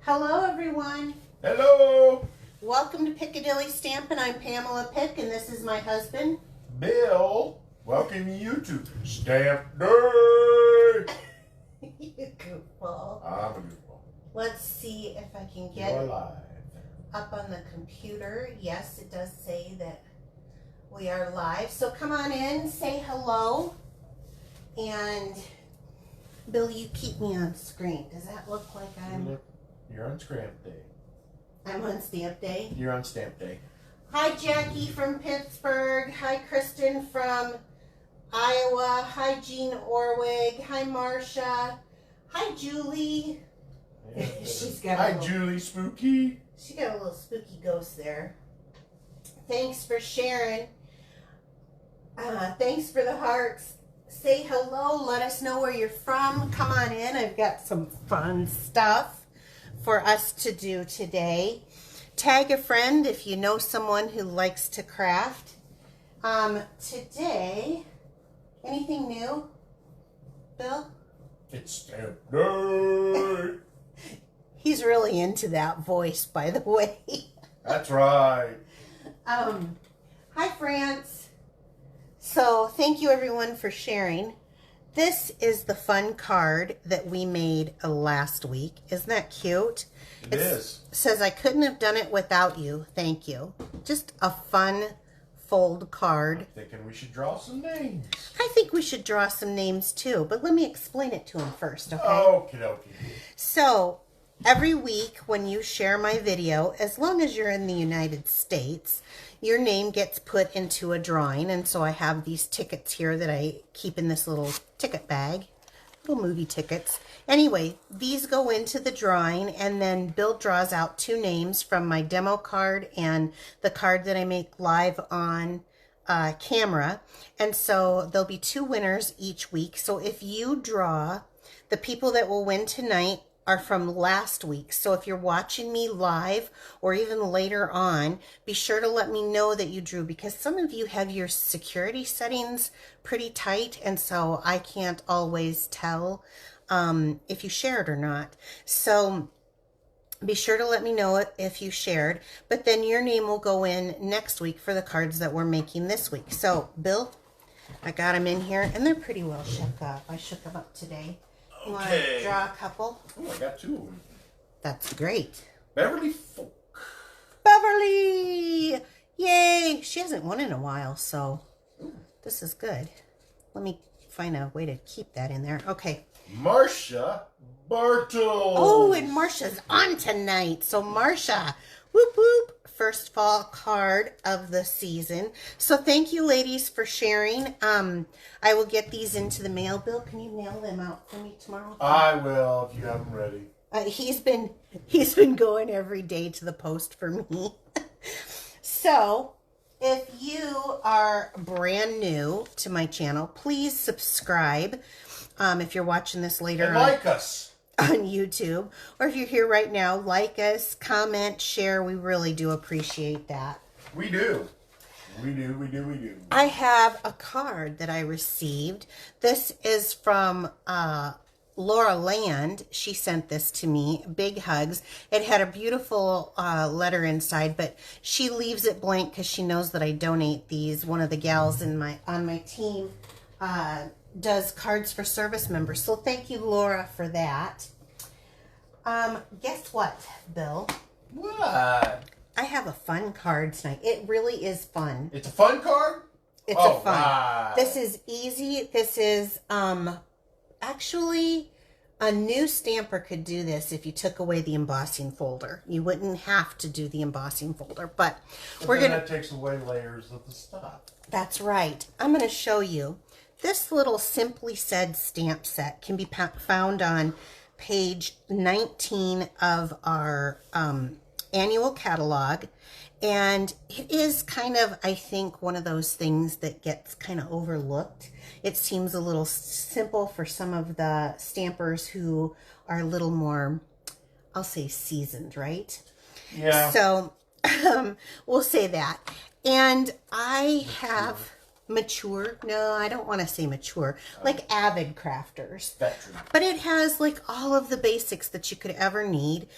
Hello, everyone. Hello. Welcome to Piccadilly Stampin'. I'm Pamela Pick, and this is my husband, Bill. Welcome you to Stamp Day. You goofball. I'm a goofball. Let's see if I can You're get live. up on the computer. Yes, it does say that we are live. So come on in, say hello, and Bill, you keep me on screen. Does that look like You're on Stamp Day. I'm on Stamp Day? You're on Stamp Day. Hi, Jackie from Pittsburgh. Hi, Kristen from Iowa. Hi, Jean Orwig. Hi, Marcia. Hi, Julie. Yeah. She's got Hi, Julie Spooky. She got a little spooky ghost there. Thanks for sharing. Thanks for the hearts. Say hello. Let us know where you're from. Come on in. I've got some fun stuff for us to do today. Tag a friend if you know someone who likes to craft. Today, anything new, Bill? It's Stamp Day. He's really into that voice, by the way. That's right. Hi, France. So, thank you everyone for sharing. This is the fun card that we made last week. Isn't that cute? It is. Says, I couldn't have done it without you. Thank you. Just a fun fold card. Thinking we should draw some names. I think we should draw some names too, but let me explain it to him first, okay? Okie dokie. So, every week when you share my video, as long as you're in the United States, your name gets put into a drawing. And so I have these tickets here that I keep in this little ticket bag, little movie tickets. Anyway, these go into the drawing, and then Bill draws out two names from my demo card and the card that I make live on camera. And so there'll be two winners each week. So if you draw, the people that will win tonight are from last week. So if you're watching me live or even later on, be sure to let me know that you drew, because some of you have your security settings pretty tight, and so I can't always tell if you shared or not. So be sure to let me know if you shared, but then your name will go in next week for the cards that we're making this week. So Bill, I got them in here, and they're pretty well shook up. I shook them up today. You want to draw a couple? Oh, I got two of them. That's great. Beverly Folk. Beverly! Yay! She hasn't won in a while, so this is good. Let me find a way to keep that in there. Okay. Marcia Bartles. Oh, and Marcia's on tonight. So Marcia, whoop whoop. First fall card of the season. So thank you, ladies, for sharing. I will get these into the mail. Bill, can you mail them out for me tomorrow? I will, if you have them ready. He's been going every day to the post for me. So if you are brand new to my channel, please subscribe. If you're watching this later And like us on YouTube, or if you're here right now, like us, comment, share. We really do appreciate that. We do. We do. I have a card that I received. This is from Laura Land. She sent this to me. Big hugs. It had a beautiful letter inside, but she leaves it blank because she knows that I donate these. One of the gals on my team does cards for service members. So thank you, Laura, for that. Guess what, Bill? What? I have a fun card tonight. It really is fun. It's a fun card? It's a fun. Wow. This is easy. This is actually a new stamper could do this if you took away the embossing folder. You wouldn't have to do the embossing folder, but we're gonna. That takes away layers of the stuff. That's right. I'm gonna show you. This little Simply Said stamp set can be found on page 19 of our annual catalog. And it is kind of, I think, one of those things that gets kind of overlooked. It seems a little simple for some of the stampers who are a little more, I'll say, seasoned, right? Yeah. So we'll say that. And I have Mature? No, I don't want to say mature. Like avid crafters. Veteran. But it has like all of the basics that you could ever need.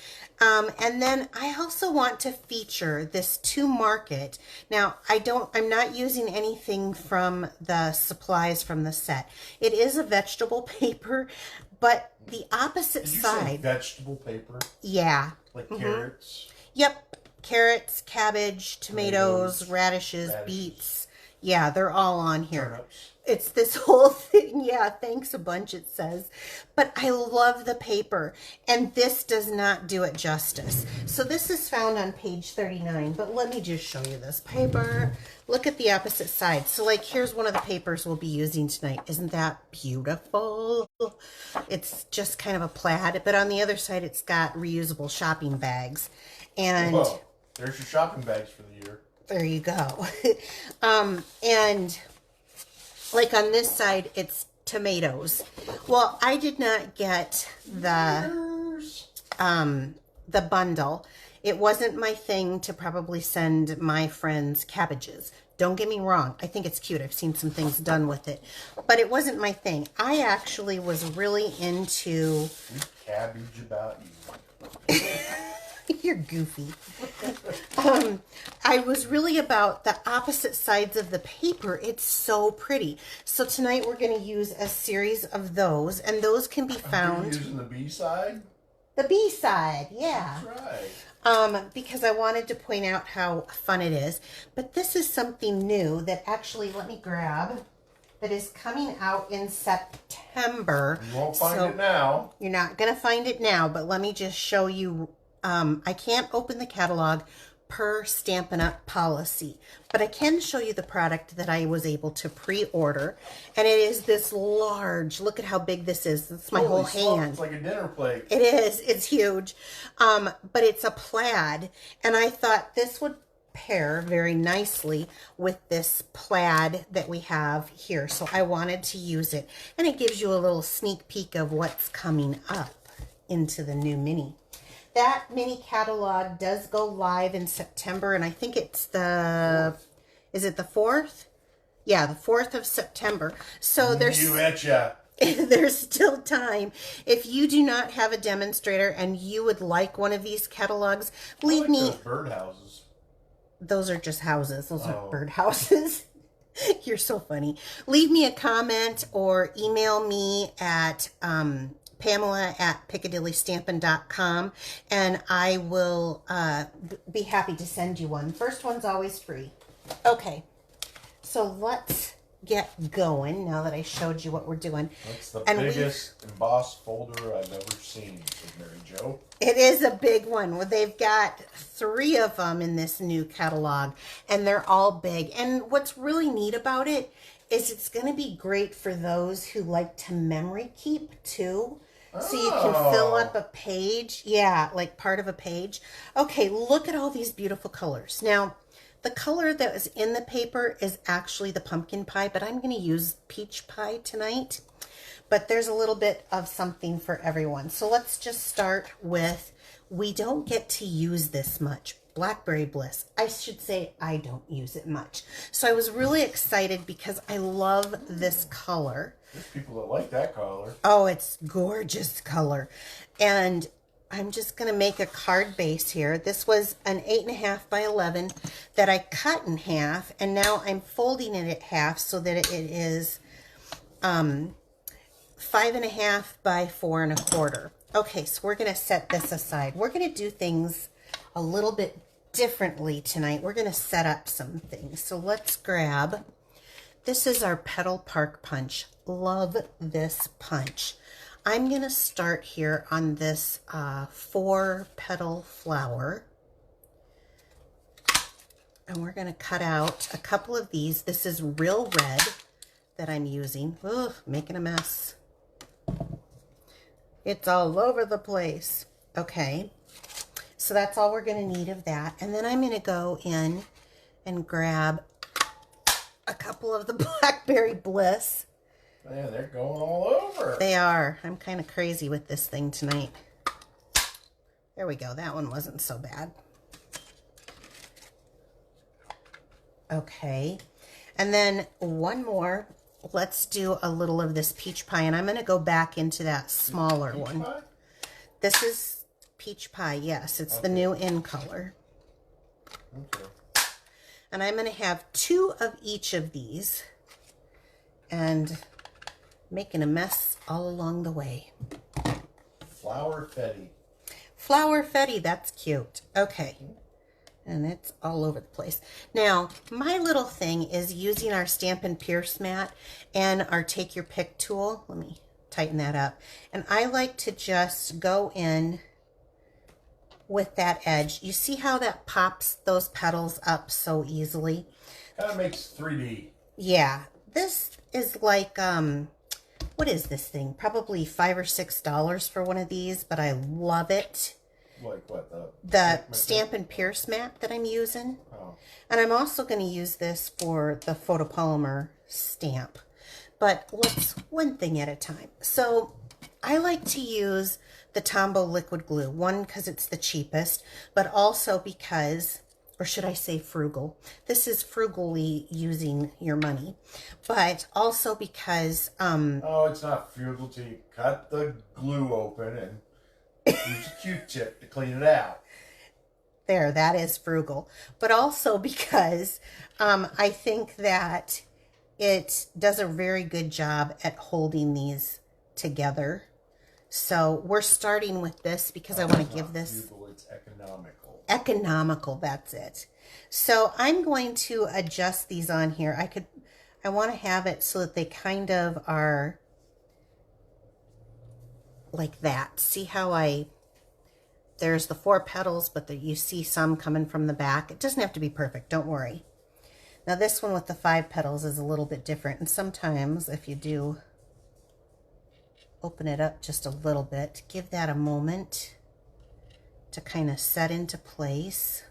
And then I also want to feature this to market. Now, I'm not using anything from the supplies from the set. It is a vegetable paper, but the opposite Did you side. say vegetable paper? Yeah. Like carrots? Yep. Carrots, cabbage, tomatoes, radishes, beets. Yeah, they're all on here. Turnips. It's this whole thing. Yeah, thanks a bunch, it says. But I love the paper, and this does not do it justice. So this is found on page 39, but let me just show you this paper. Look at the opposite side. So, like, here's one of the papers we'll be using tonight. Isn't that beautiful? It's just kind of a plaid, but on the other side, it's got reusable shopping bags. And whoa, there's your shopping bags for the year. there you go. And like on this side, it's tomatoes. Well, I did not get the bundle. It wasn't my thing to probably send my friends cabbages. Don't get me wrong. I think it's cute. I've seen some things done with it, but it wasn't my thing. I actually was really into Cabbage about you. You're goofy. I was really about the opposite sides of the paper. It's so pretty. So tonight we're going to use a series of those, and those can be found. You're using the B side? The B side, yeah. That's right. Because I wanted to point out how fun it is. But this is something new that actually, let me grab, that is coming out in September. You won't find it now. You're not going to find it now, but let me just show you. I can't open the catalog per Stampin' Up! Policy, but I can show you the product that I was able to pre-order, and it is this large. Look at how big this is. It's my whole hand. It's like a dinner plate. It is. It's huge, but it's a plaid, and I thought this would pair very nicely with this plaid that we have here, so I wanted to use it, and it gives you a little sneak peek of what's coming up into the new mini. That mini catalog does go live in September, and I think it's is it the 4th? Yeah, the 4th of September. So there's still time. If you do not have a demonstrator and you would like one of these catalogs, leave me. Those birdhouses. Those are just houses. Those aren't bird houses. You're so funny. Leave me a comment or email me at Pamela at piccadillystampin.com, and I will be happy to send you one. First one's always free. Okay, so let's get going now that I showed you what we're doing. That's the biggest embossed folder I've ever seen, said Mary Jo. It is a big one. Well, they've got 3 of them in this new catalog, and they're all big. And what's really neat about it is it's going to be great for those who like to memory keep too. So you can fill up a page. Yeah, like part of a page. Okay, look at all these beautiful colors. Now, the color that was in the paper is actually the pumpkin pie, but I'm going to use peach pie tonight. But there's a little bit of something for everyone. So let's just start with, we don't get to use this much. Blackberry Bliss. I should say I don't use it much. So I was really excited because I love this color. There's people that like that color. Oh, it's gorgeous color. And I'm just going to make a card base here. This was an 8.5 by 11 that I cut in half, and now I'm folding it at half so that it is 5.5 by 4 1/4. Okay, so we're going to set this aside. We're going to do things a little bit differently tonight. We're going to set up some things. So let's grab, this is our Petal Park Punch. Love this punch. I'm going to start here on this 4 petal flower. And we're going to cut out a couple of these. This is real red that I'm using. Ugh, making a mess. It's all over the place. Okay. So that's all we're going to need of that. And then I'm going to go in and grab a couple of the Blackberry Bliss. Man, they're going all over. They are. I'm kind of crazy with this thing tonight. There we go. That one wasn't so bad. Okay. And then one more. Let's do a little of this peach pie. And I'm going to go back into that smaller Peach one. pie? This is peach pie. Yes, it's the new in color. Okay. And I'm going to have 2 of each of these. And making a mess all along the way. Flower Fetty. Flower Fetty, that's cute. Okay. And it's all over the place. Now, my little thing is using our Stampin' Pierce mat and our Take Your Pick tool. Let me tighten that up. And I like to just go in with that edge. You see how that pops those petals up so easily? Kind of makes 3D. Yeah. This is like, what is this thing? Probably $5 or $6 for one of these, but I love it. Like what? The Stampin' Pierce mat that I'm using. Oh. And I'm also going to use this for the photopolymer stamp. But let's one thing at a time. So I like to use the Tombow liquid glue. One, because it's the cheapest, but also because, or should I say frugal? This is frugally using your money. But also because... oh, it's not frugal till you cut the glue open and use a Q-tip to clean it out. There, that is frugal. But also because I think that it does a very good job at holding these together. So we're starting with this because I want to give this... Frugal, it's economical. Economical, that's it. So I'm going to adjust these on here. I want to have it so that they kind of are like that. See how there's the 4 petals, but you see some coming from the back. It doesn't have to be perfect, don't worry. Now this one with the 5 petals is a little bit different. And sometimes if you do open it up just a little bit, give that a moment to kind of set into place.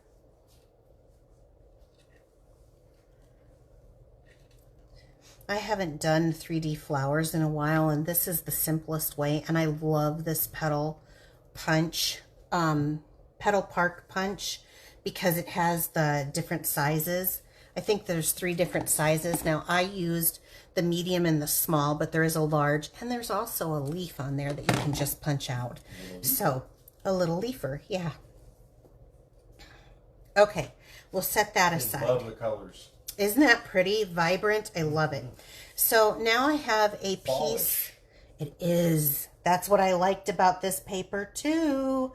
I haven't done 3D flowers in a while, and this is the simplest way, and I love this petal punch, petal park punch, because it has the different sizes. I think there's 3 different sizes. Now I used the medium and the small, but there is a large, and there's also a leaf on there that you can just punch out. So a little leafer, yeah. Okay, we'll set that aside. I love the colors. Isn't that pretty? Vibrant. I love it. So now I have a piece. It is. That's what I liked about this paper too.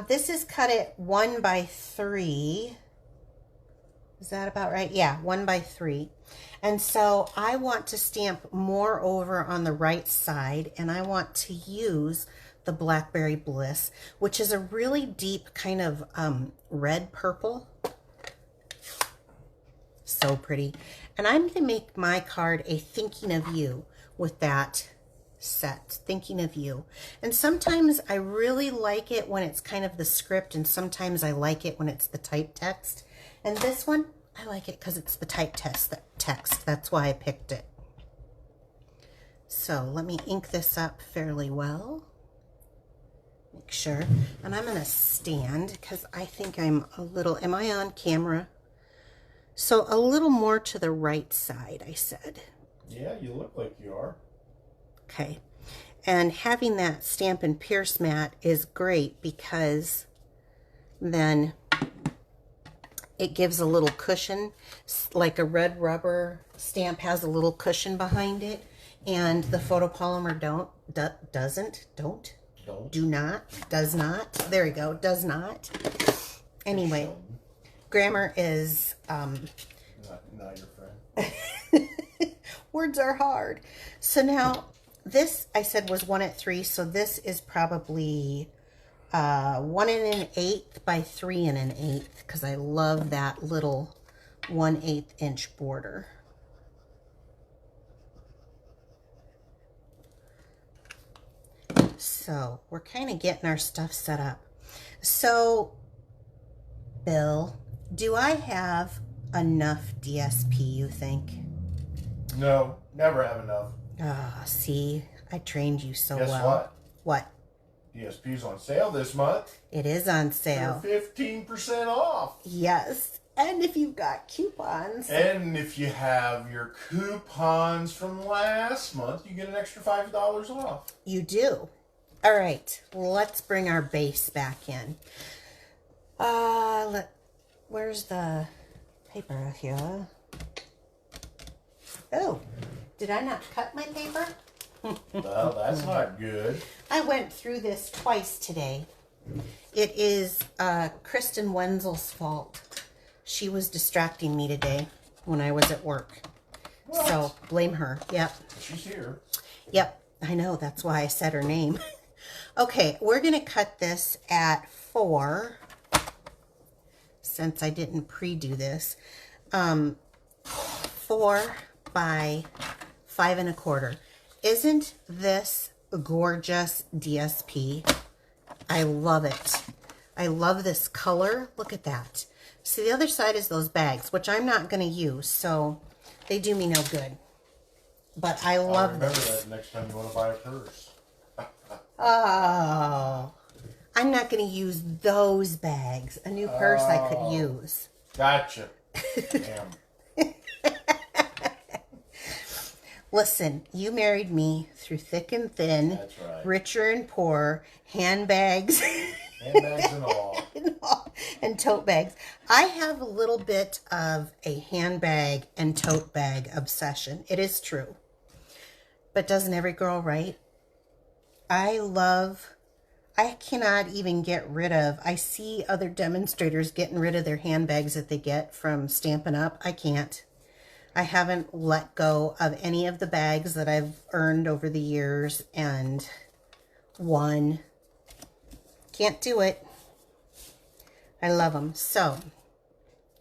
This is cut at 1 by 3. Is that about right? Yeah, 1 by 3. And so I want to stamp more over on the right side, and I want to use the Blackberry Bliss, which is a really deep kind of red purple. So pretty. And I'm going to make my card a thinking of you with that set, thinking of you. And sometimes I really like it when it's kind of the script, and sometimes I like it when it's the type text. And this one, I like it because it's the type text. That's why I picked it. So let me ink this up fairly well. Make sure. And I'm going to stand because I think I'm a little, am I on camera? So a little more to the right side, I said. Yeah, you look like you are. Okay. And having that Stampin' Pierce mat is great because then it gives a little cushion, like a red rubber stamp has a little cushion behind it, and the photopolymer does not. There we go, does not. Anyway, grammar is not your friend. Words are hard. So now this I said was 1 at 3, so this is probably 1 1/8 by 3 1/8 because I love that little 1/8 inch border. So we're kind of getting our stuff set up. So Bill, do I have enough DSP, you think? No, never have enough. Ah, see, I trained you so Guess well. what? What? DSP's on sale this month. It is on sale. They're 15% off. Yes. And if you've got coupons. And if you have your coupons from last month, you get an extra $5 off. You do. All right, let's bring our base back in. Where's the paper here? Oh, did I not cut my paper? Well, that's not good. I went through this twice today. It is Kristen Wenzel's fault. She was distracting me today when I was at work. What? So blame her. Yep. She's here. Yep. I know. That's why I said her name. Okay. We're going to cut this at 4. Since I didn't pre-do this. 4 by 5 1/4. Isn't this gorgeous DSP? I love it. I love this color. Look at that. See, the other side is those bags, which I'm not going to use, so they do me no good. But I love remember this. that next time you want to buy a purse. Oh, I'm not going to use those bags. A new purse I could use. Gotcha. Damn. Listen, you married me through thick and thin, That's right. richer and poor, handbags. Handbags and all. And tote bags. I have a little bit of a handbag and tote bag obsession. It is true. But doesn't every girl, right? I cannot even get rid of, I see other demonstrators getting rid of their handbags that they get from Stampin' Up. I can't. I haven't let go of any of the bags that I've earned over the years and won. Can't do it. I love them. So,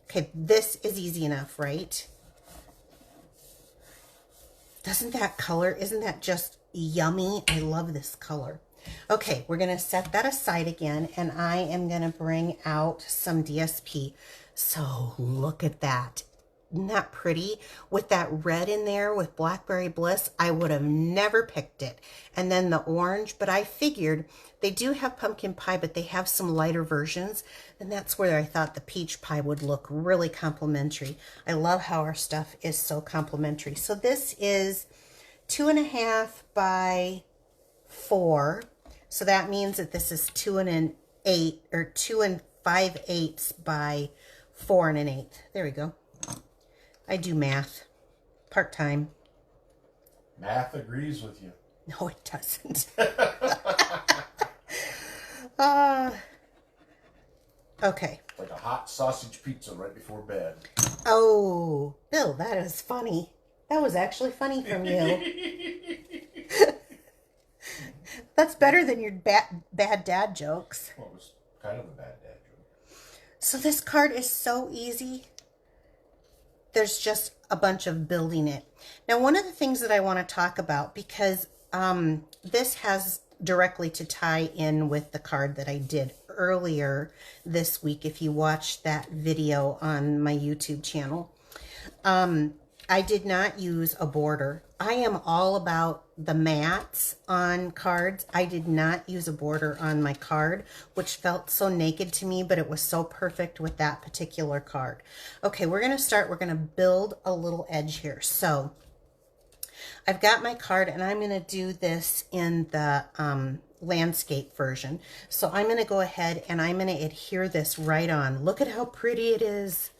okay, this is easy enough, right? Doesn't that color, isn't that just yummy? I love this color. Okay, we're going to set that aside again, and I am going to bring out some DSP. So, look at that. Isn't that pretty? With that red in there with Blackberry Bliss, I would have never picked it. And then the orange, but I figured they do have pumpkin pie, but they have some lighter versions. And that's where I thought the peach pie would look really complimentary. I love how our stuff is so complimentary. So this is 2.5 by 4. So that means that this is 2 5/8 by 4 1/8. There we go. I do math. Part-time. Math agrees with you. No, it doesn't. Okay. Like a hot sausage pizza right before bed. Oh, Bill, that is funny. That was actually funny from you. That's better than your bad dad jokes. Well, it was kind of a bad dad joke. So this card is so easy. There's just a bunch of building it. Now, one of the things that I want to talk about, because this has directly to tie in with the card that I did earlier this week, if you watched that video on my YouTube channel. I did not use a border. I am all about the mats on cards. I did not use a border on my card, which felt so naked to me, but it was so perfect with that particular card. Okay, we're going to start. We're going to build a little edge here. So I've got my card, and I'm going to do this in the landscape version. So I'm going to go ahead and I'm going to adhere this right on. Look at how pretty it is.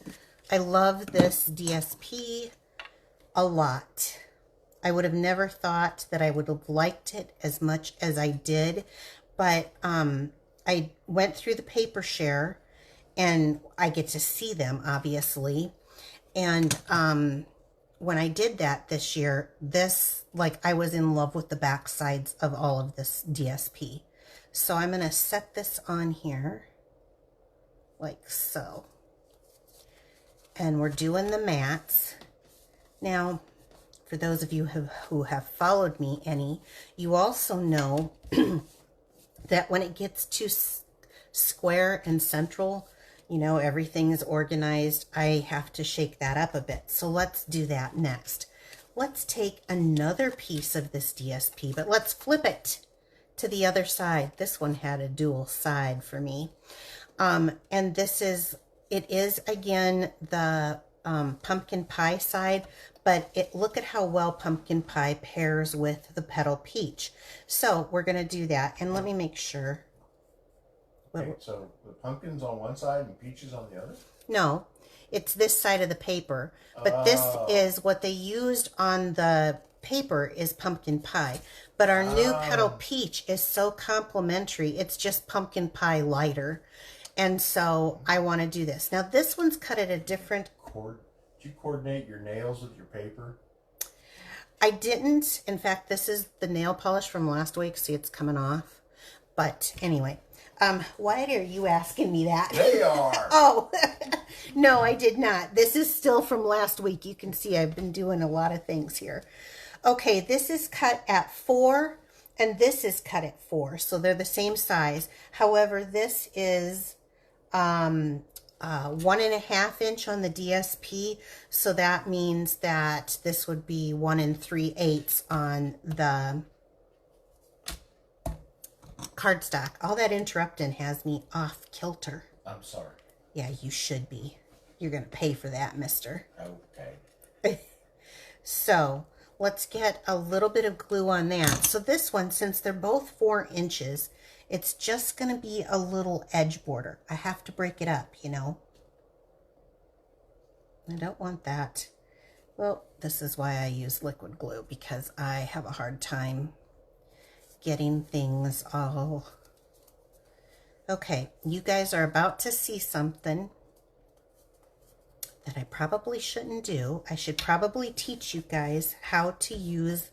I love this DSP a lot. I would have never thought that I would have liked it as much as I did, but I went through the paper share, and I get to see them, obviously. And when I did that this year, I was in love with the back sides of all of this DSP. So I'm going to set this on here, like so. And we're doing the mats. Now, for those of you who have followed me any, you also know that when it gets too square and central, you know, everything is organized, I have to shake that up a bit. So let's do that next. Let's take another piece of this DSP, but let's flip it to the other side. This one had a dual side for me. And this is it is, again, the pumpkin pie side, but look at how well pumpkin pie pairs with the petal peach. So we're going to do that. And let me make sure. Okay, so the pumpkin's on one side and peaches on the other? No, it's this side of the paper. But this is what they used on the paper is pumpkin pie. But our new petal peach is so complimentary. It's just pumpkin pie lighter. And so I want to do this. Now this one's cut at a different... Did you coordinate your nails with your paper? I didn't. In fact, this is the nail polish from last week. See, it's coming off. But anyway... why are you asking me that? They are. Oh, no, I did not. This is still from last week. You can see I've been doing a lot of things here. Okay, this is cut at 4 and this is cut at 4. So they're the same size. However, this is 1.5 inch on the DSP. So that means that this would be 1 3/8 on the cardstock. All that interrupting has me off kilter. I'm sorry. Yeah, you should be. You're going to pay for that, mister. Okay. So let's get a little bit of glue on that. So this one, since they're both 4 inches, it's just going to be a little edge border. I have to break it up, you know. I don't want that. Well, this is why I use liquid glue, because I have a hard time getting things all... Okay, you guys are about to see something that I probably shouldn't do. I should probably teach you guys how to use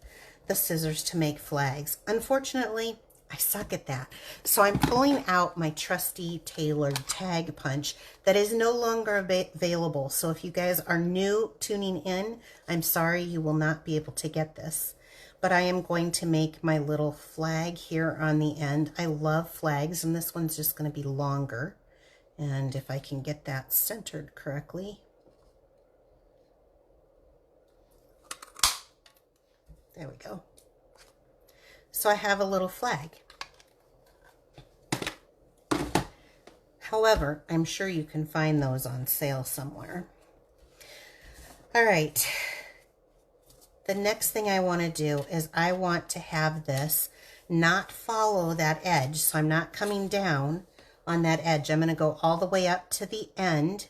the scissors to make flags. Unfortunately, I suck at that. So I'm pulling out my trusty tailored tag punch that is no longer available. So if you guys are new tuning in, I'm sorry, you will not be able to get this. But I am going to make my little flag here on the end. I love flags, and this one's just going to be longer. And if I can get that centered correctly. There we go. So I have a little flag. However, I'm sure you can find those on sale somewhere. All right. The next thing I want to do is I want to have this not follow that edge. So I'm not coming down on that edge. I'm going to go all the way up to the end.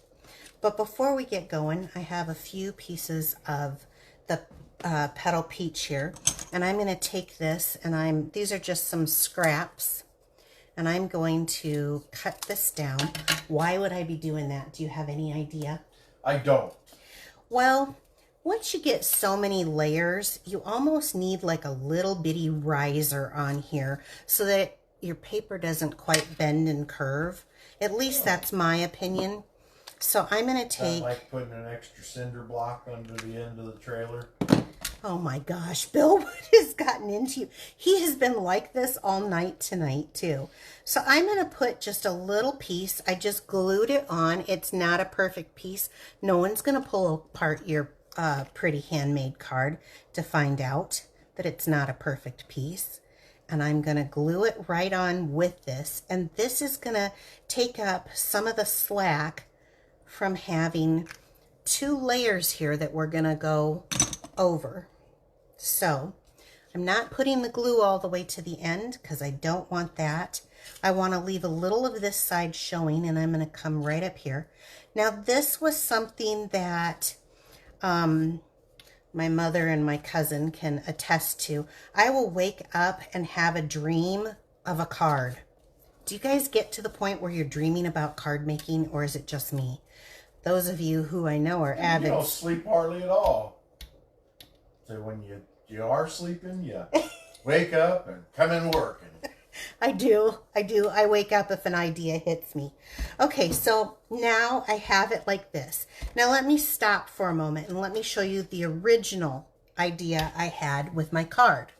But before we get going, I have a few pieces of the petal peach here. And I'm going to take this, and these are just some scraps. And I'm going to cut this down. Why would I be doing that? Do you have any idea? I don't. Well... once you get so many layers, you almost need like a little bitty riser on here so that your paper doesn't quite bend and curve. At least that's my opinion. So I'm going to take... like putting an extra cinder block under the end of the trailer. Oh my gosh, Bill, what has gotten into you? He has been like this all night tonight too. So I'm going to put just a little piece. I just glued it on. It's not a perfect piece. No one's going to pull apart your pretty handmade card to find out that it's not a perfect piece. And I'm going to glue it right on with this. And this is going to take up some of the slack from having 2 layers here that we're going to go over. So I'm not putting the glue all the way to the end because I don't want that. I want to leave a little of this side showing, and I'm going to come right up here. Now this was something that my mother and my cousin can attest to. I will wake up and have a dream of a card. Do you guys get to the point where you're dreaming about card making, or is it just me? Those of you who I know are avid. You don't sleep hardly at all. So when you are sleeping, you wake up and come in working. I do. I wake up if an idea hits me. Okay, so now I have it like this. Now let me stop for a moment and let me show you the original idea I had with my card.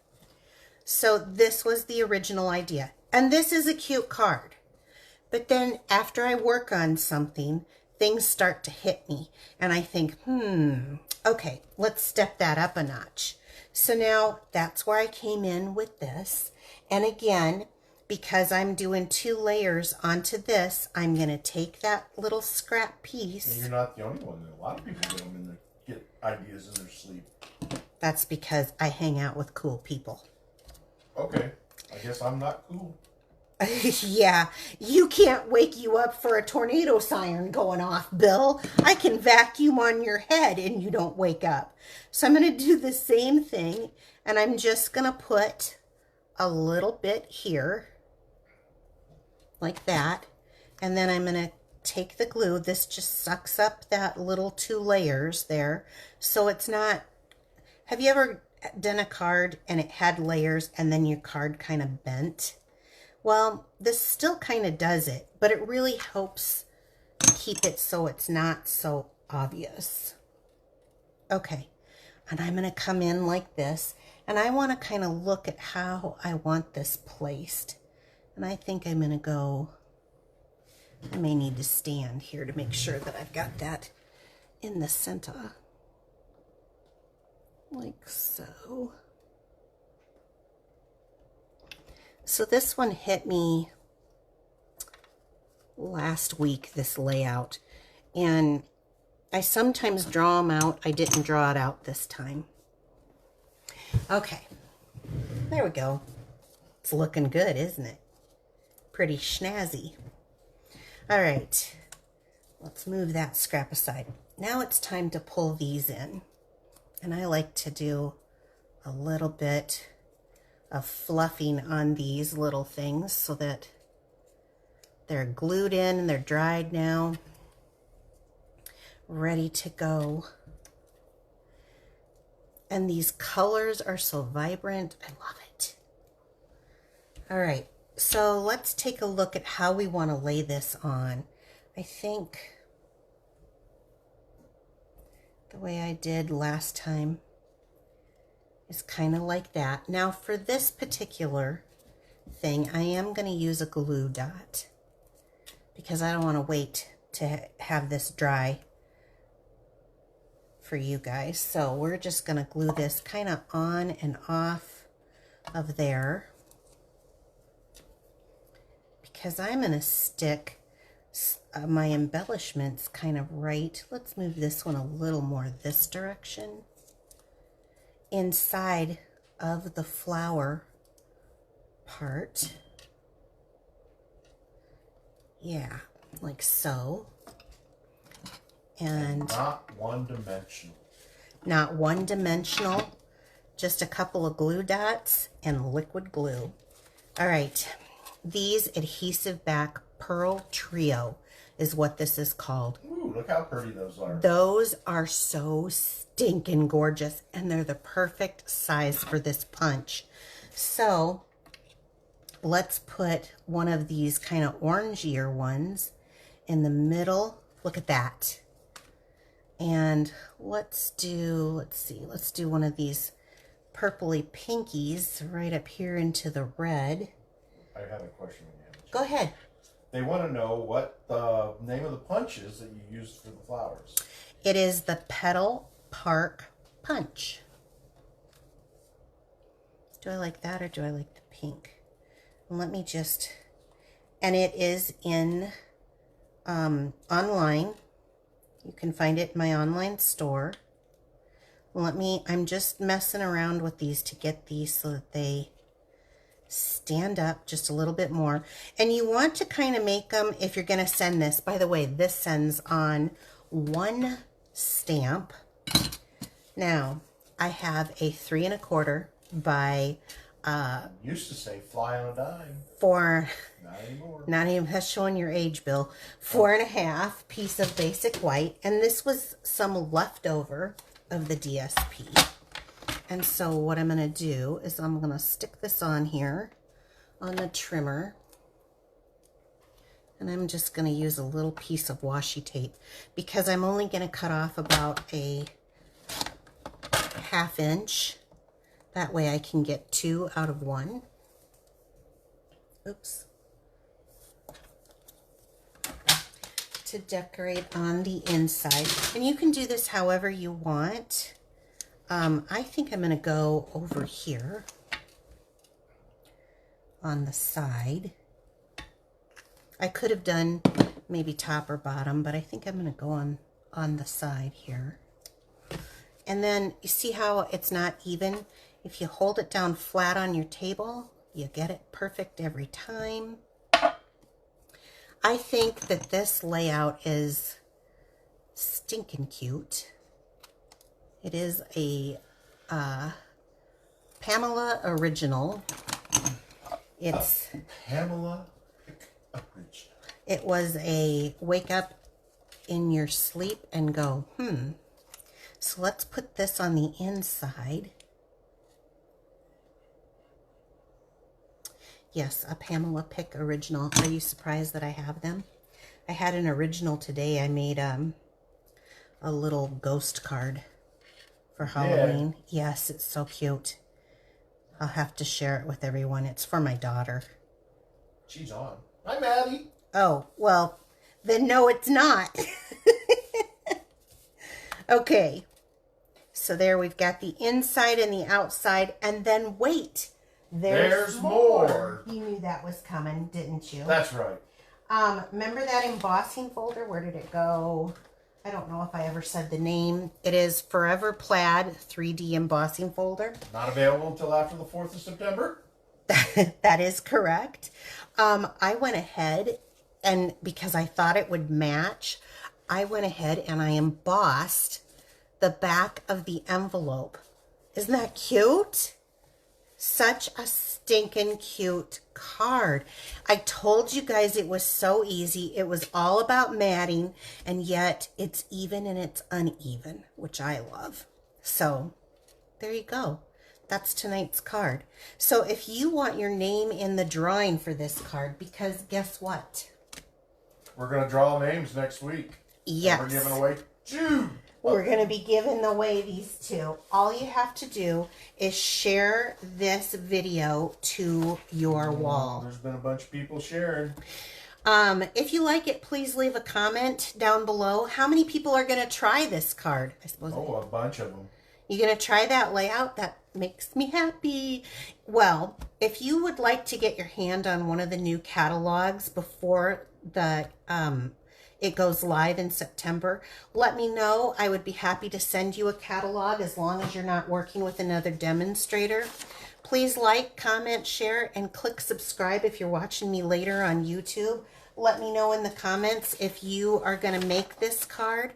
So this was the original idea. And this is a cute card. But then after I work on something, things start to hit me. And I think, okay, let's step that up a notch. So now that's where I came in with this. And again, because I'm doing 2 layers onto this, I'm going to take that little scrap piece. And you're not the only one. A lot of people get ideas in their sleep. That's because I hang out with cool people. Okay. I guess I'm not cool. Yeah, you can't wake you up for a tornado siren going off, Bill. I can vacuum on your head and you don't wake up. So I'm going to do the same thing, and I'm just going to put a little bit here, like that. And then I'm going to take the glue. This just sucks up that little 2 layers there. So it's not, have you ever done a card and it had layers and then your card kind of bent? Well, this still kind of does it, but it really helps keep it so it's not so obvious. Okay, and I'm going to come in like this, and I want to kind of look at how I want this placed. And I think I'm going to go, I may need to stand here to make sure that I've got that in the center. Like so. So this one hit me last week, this layout, and I sometimes draw them out. I didn't draw it out this time. Okay, there we go. It's looking good, isn't it? Pretty snazzy. All right, let's move that scrap aside. Now it's time to pull these in, and I like to do a little bit of fluffing on these little things so that they're glued in and they're dried now, ready to go. And these colors are so vibrant. I love it. All right, so let's take a look at how we want to lay this on. I think the way I did last time is kind of like that. Now for this particular thing, I am going to use a glue dot because I don't want to wait to have this dry for you guys. So we're just going to glue this kind of on and off of there because I'm going to stick my embellishments kind of right. Let's move this one a little more this direction, inside of the flower part. Yeah, like so. And not one-dimensional. Not one-dimensional, just a couple of glue dots and liquid glue. All right, these adhesive back pearl trio is what this is called. Ooh, look how pretty those are. Those are so stinking gorgeous, and they're the perfect size for this punch. So let's put one of these kind of orangier ones in the middle. Look at that. And let's do one of these purpley pinkies right up here into the red. I have a question. Go ahead. They want to know what the name of the punch is that you used for the flowers. It is the Petal Park Punch. Do I like that or do I like the pink? Let me just, and it is in online. You can find it in my online store. I'm just messing around with these to get these so that they stand up just a little bit more. And you want to kind of make them, if you're going to send this, by the way, this sends on 1 stamp. Now, I have a 3 1/4 by used to say fly on a dime. Not anymore. Not even, that's showing your age, Bill. 4 1/2 piece of basic white, and this was some leftover of the DSP. And so what I'm going to do is I'm going to stick this on here on the trimmer, and I'm just going to use a little piece of washi tape because I'm only going to cut off about a 1/2 inch. That way I can get 2 out of 1. Oops. To decorate on the inside. And you can do this however you want. I think I'm going to go over here on the side. I could have done maybe top or bottom, but I think I'm going to go on the side here. And then you see how it's not even? If you hold it down flat on your table, you get it perfect every time. I think that this layout is stinking cute. It is a Pamela original. It's Pamela original. It was a wake up in your sleep and go, So let's put this on the inside. Yes, a Pamela Pick original. Are you surprised that I have them? I had an original today. I made a little ghost card for Halloween. Yeah. Yes, it's so cute. I'll have to share it with everyone. It's for my daughter. She's on. Hi, Maddie. Oh, well, then no, it's not. Okay. So there we've got the inside and the outside. And then wait. There's more. You knew that was coming, didn't you? That's right. Remember that embossing folder? Where did it go? I don't know if I ever said the name. It is Forever Plaid 3D embossing folder. Not available until after the 4th of September. That is correct. I went ahead and because I thought it would match, I went ahead and I embossed the back of the envelope. Isn't that cute? Such a stinking cute card. I told you guys it was so easy. It was all about matting, and yet it's even and it's uneven, which I love. So there you go. That's tonight's card. So if you want your name in the drawing for this card, because guess what? We're going to draw names next week. Yes. And we're giving away 2. We're going to be giving away these 2. All you have to do is share this video to your wall. There's been a bunch of people sharing. If you like it, please leave a comment down below. How many people are going to try this card? I suppose. Oh, a bunch of them. You going to try that layout? That makes me happy. Well, if you would like to get your hand on one of the new catalogs before the it goes live in September, let me know. I would be happy to send you a catalog as long as you're not working with another demonstrator. Please like, comment, share, and click subscribe if you're watching me later on YouTube. Let me know in the comments if you are going to make this card.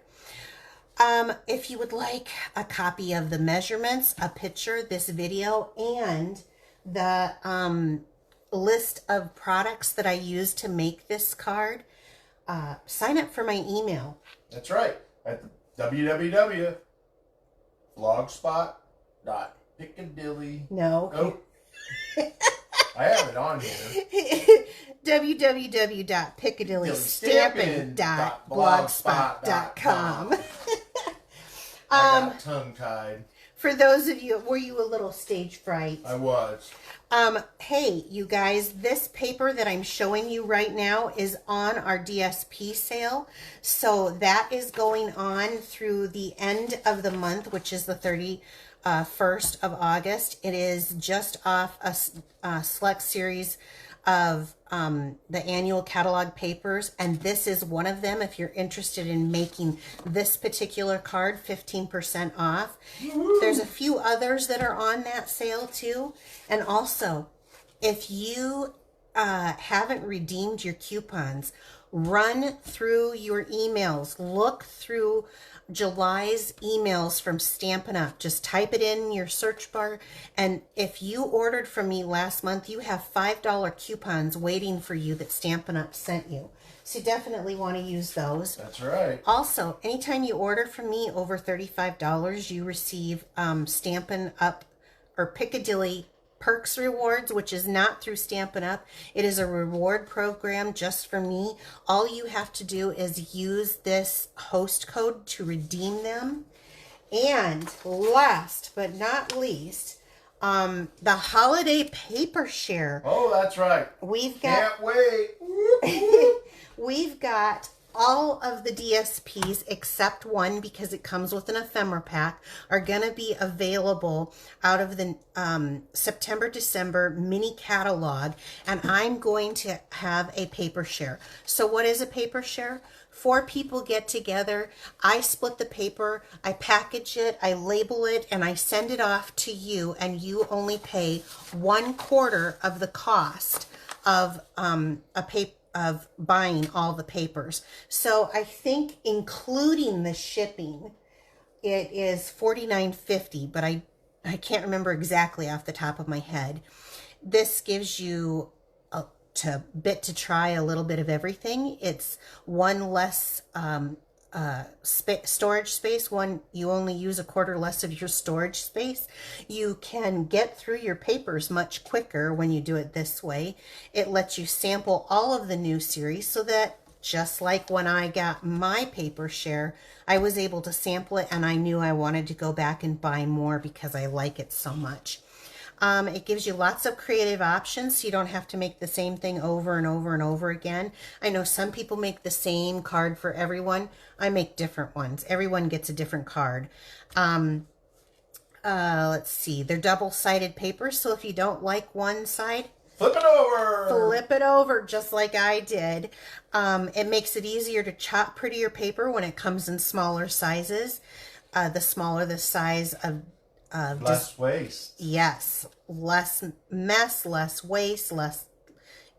If you would like a copy of the measurements, a picture, this video, and the list of products that I used to make this card, sign up for my email. That's right. At www.blogspot.piccadilly. No. Oh. I have it on here. www.piccadillystampin.blogspot.com. I got tongue-tied. For those of you, were you a little stage fright? I was. Hey, you guys, this paper that I'm showing you right now is on our DSP sale. So that is going on through the end of the month, which is the 31st of August. It is just off a select series of the annual catalog papers, and this is one of them. If you're interested in making this particular card, 15% off. There's a few others that are on that sale too. And also, if you haven't redeemed your coupons, run through your emails, look through July's emails from Stampin' Up. Just type it in your search bar, and if you ordered from me last month, you have $5 coupons waiting for you that Stampin' Up sent you. So you definitely want to use those. That's right. Also, anytime you order from me over $35, you receive Stampin' Up or Piccadilly Perks Rewards, which is not through Stampin' Up. It is a reward program just for me. All you have to do is use this host code to redeem them. And last but not least, the holiday paper share. Oh, that's right. We've got Can't wait. we've got all of the DSPs except one, because it comes with an ephemera pack, are going to be available out of the September, December mini catalog, and I'm going to have a paper share. So what is a paper share? 4 people get together, I split the paper, I package it, I label it, and I send it off to you, and you only pay 1/4 of the cost of of buying all the papers. So I think including the shipping, it is $49.50, but I can't remember exactly off the top of my head. This gives you to try a little bit of everything. It's one less storage space. You only use 1/4 less of your storage space. You can get through your papers much quicker when you do it this way. It lets you sample all of the new series, so that just like when I got my paper share, I was able to sample it, and I knew I wanted to go back and buy more because I like it so much. It gives you lots of creative options, so you don't have to make the same thing over and over and over again. I know some people make the same card for everyone. I make different ones. Everyone gets a different card. Let's see. They're double-sided papers, so if you don't like one side, flip it over. Flip it over just like I did. It makes it easier to chop prettier paper when it comes in smaller sizes. The smaller the size of less waste. Yes, less mess, less waste, less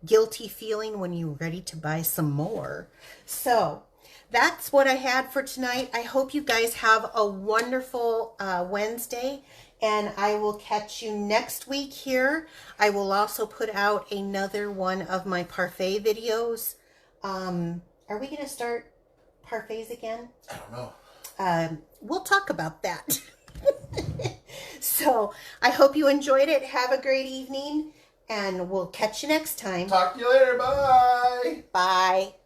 guilty feeling when you're ready to buy some more. So that's what I had for tonight. I hope you guys have a wonderful Wednesday, and I will catch you next week here. I will also put out another one of my parfait videos. Are we going to start parfaits again? I don't know. We'll talk about that. So I hope you enjoyed it. Have a great evening, and we'll catch you next time. Talk to you later. Bye. Bye.